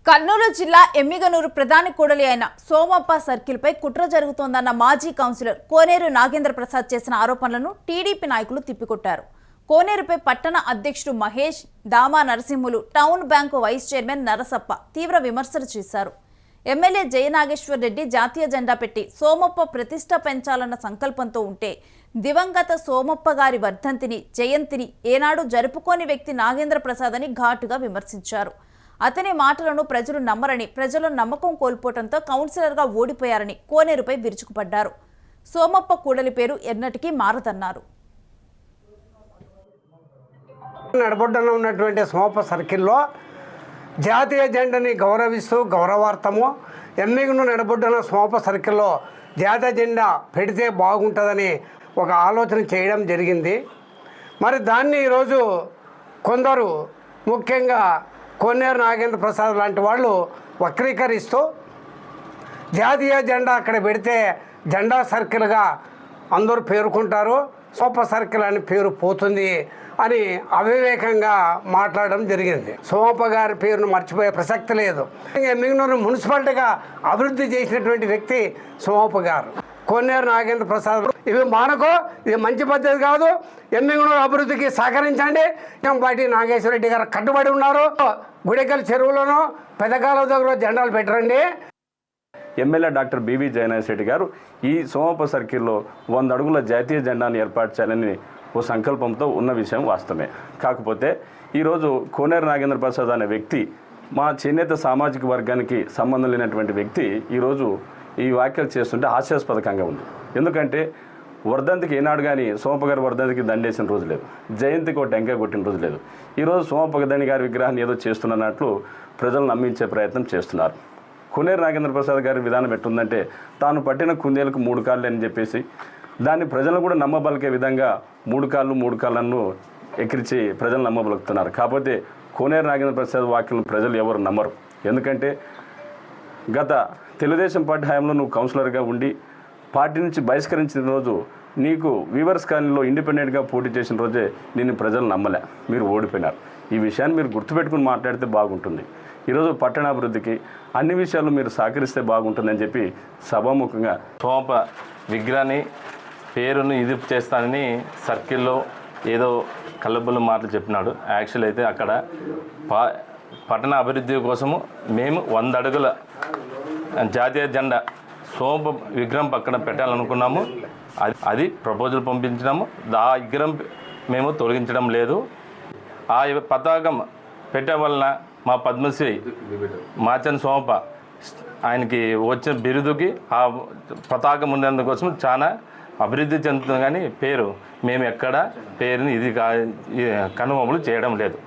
కర్నూలు జిల్లా ఎమ్మిగనూరు ప్రధాని కూడలి అయిన సోమప్ప సర్కిల్పై కుట్ర జరుగుతోందన్న మాజీ కౌన్సిలర్ కోనేరు నాగేంద్ర ప్రసాద్ చేసిన ఆరోపణలను టీడీపీ నాయకులు తిప్పికొట్టారు. కోనేరుపై పట్టణ అధ్యక్షుడు Mahesh, Dama Narasimhulu, town bank vice chairman Narasappa తీవ్ర విమర్శలు చేశారు. ఎమ్మెల్యే జయనాగేశ్వర్ రెడ్డి జాతీయ జెండా పెట్టి సోమప్ప ప్రతిష్ట పెంచాలన్న సంకల్పంతో ఉంటే దివంగత సోమప్ప గారి వర్ధంతిని, జయంతిని ఏనాడు జరుపుకోని వ్యక్తి నాగేంద్ర ప్రసాద్ అని ఘాటుగా విమర్శించారు. అతని మాటలను ప్రజలు నమ్మరని, ప్రజల నమ్మకం కోల్పోవడంతో కౌన్సిలర్గా ఓడిపోయారని కోనేరుపై విరుచుకుపడ్డారు. సోమప్ప కూడలి పేరు ఎన్నటికీ మారదన్నారు. నడబొడ్డన ఉన్నటువంటి సోమప్ప సర్కిల్లో జాతీయ జెండాని గౌరవిస్తూ గౌరవార్థము ఎమ్మిగనూరు నడబొడ్డన సోమప్ప సర్కిల్లో జాతీయ జెండా పెడితే బాగుంటుందని ఒక ఆలోచన చేయడం జరిగింది. మరి దాన్ని ఈరోజు కొందరు, ముఖ్యంగా కోనేరు నాగేంద్ర ప్రసాద్ లాంటి వాళ్ళు వక్రీకరిస్తూ జాతీయ జెండా అక్కడ పెడితే జెండా సర్కిల్గా అందరూ పేర్కొంటారు, సోమప్ప సర్కిల్ అని పేరు పోతుంది అని అవివేకంగా మాట్లాడడం జరిగింది. సోమప్ప గారి పేరును మర్చిపోయే ప్రసక్తి లేదు. ఎమ్మిగనూరు మున్సిపాలిటీగా అభివృద్ధి చేసినటువంటి వ్యక్తి సోమప్ప గారు. కోనేరు నాగేంద్ర ప్రసాద్ ఇవి మానకో, ఇది మంచి పద్ధతి కాదు. ఎమ్మిగనూరు అభివృద్ధికి సహకరించండి. పార్టీ నాగేశ్వర రెడ్డి గారు కట్టుబడి ఉన్నారు. గుడికల్ చెరువులోనూ పెద్దకాల దగ్గర జెండాలు పెట్టరండి. MLA doctor BV Jayanageswara Reddy గారు ఈ సోమప్ప సర్కిల్లో 100 అడుగుల జాతీయ జెండాను ఏర్పాటు చేయాలని ఓ సంకల్పంతో ఉన్న విషయం వాస్తవమే. కాకపోతే ఈరోజు కోనేరు నాగేంద్ర ప్రసాద్ అనే వ్యక్తి, మా చేనేత సామాజిక వర్గానికి సంబంధం లేనటువంటి వ్యక్తి ఈరోజు ఈ వ్యాఖ్యలు చేస్తుంటే హాస్యాస్పదకంగా ఉంది. ఎందుకంటే వర్ధంతికి ఏనాడు కానీ సోమప్ప గారి వర్ధంతికి దండేసిన రోజు లేదు, జయంతికి ఒక టెంకాయ కొట్టిన రోజు లేదు. ఈరోజు సోమప్ప గారి విగ్రహాన్ని ఏదో చేస్తున్నట్లు ప్రజలు నమ్మించే ప్రయత్నం చేస్తున్నారు. కోనేరు నాగేంద్ర ప్రసాద్ గారి విధానం ఎట్టుందంటే, తాను పట్టిన కుందేలకు 3 కాళ్ళు అని చెప్పేసి దాన్ని ప్రజలను కూడా నమ్మబలికే విధంగా 3 కాళ్ళను ఎక్కిరించి ప్రజలు నమ్మబలుకుతున్నారు. కాకపోతే కోనేరు నాగేంద్ర ప్రసాద్ వాక్యం ప్రజలు ఎవరు నమ్మరు. ఎందుకంటే గత తెలుగుదేశం పార్టీ హయాంలో నువ్వు కౌన్సిలర్గా ఉండి పార్టీ నుంచి బహిష్కరించిన రోజు, నీకు వీవర్స్ కాలనీలో ఇండిపెండెంట్గా పోటీ చేసిన రోజే నిన్ను ప్రజలు నమ్మలే, మీరు ఓడిపోయినారు. ఈ విషయాన్ని మీరు గుర్తుపెట్టుకుని మాట్లాడితే బాగుంటుంది. ఈరోజు పట్టణాభివృద్ధికి అన్ని విషయాలు మీరు సహకరిస్తే బాగుంటుందని చెప్పి సభాముఖంగా సోమప్ప విగ్రహాన్ని పేరును ఇది చేస్తానని సర్కిల్లో ఏదో కల్లబుల్ల మాటలు చెప్పినాడు. యాక్చువల్ అయితే అక్కడ పట్టణ అభివృద్ధి కోసము మేము 100 అడుగుల జాతీయ జెండా సోమప్ప విగ్రహం పక్కన పెట్టాలనుకున్నాము. అది ప్రపోజల్ పంపించినాము. ఆ విగ్రహం మేము తొలగించడం లేదు. ఆ పతాకం పెట్టే వలన మా పద్మశ్రీ మాచన్ సోమప్ప ఆయనకి వచ్చిన బిరుదుకి ఆ పతాకం ఉండేందుకోసం చాలా అభివృద్ధి చెందుతుంది. కానీ మేము ఎక్కడ పేరుని ఇది కనుమములు చేయడం లేదు.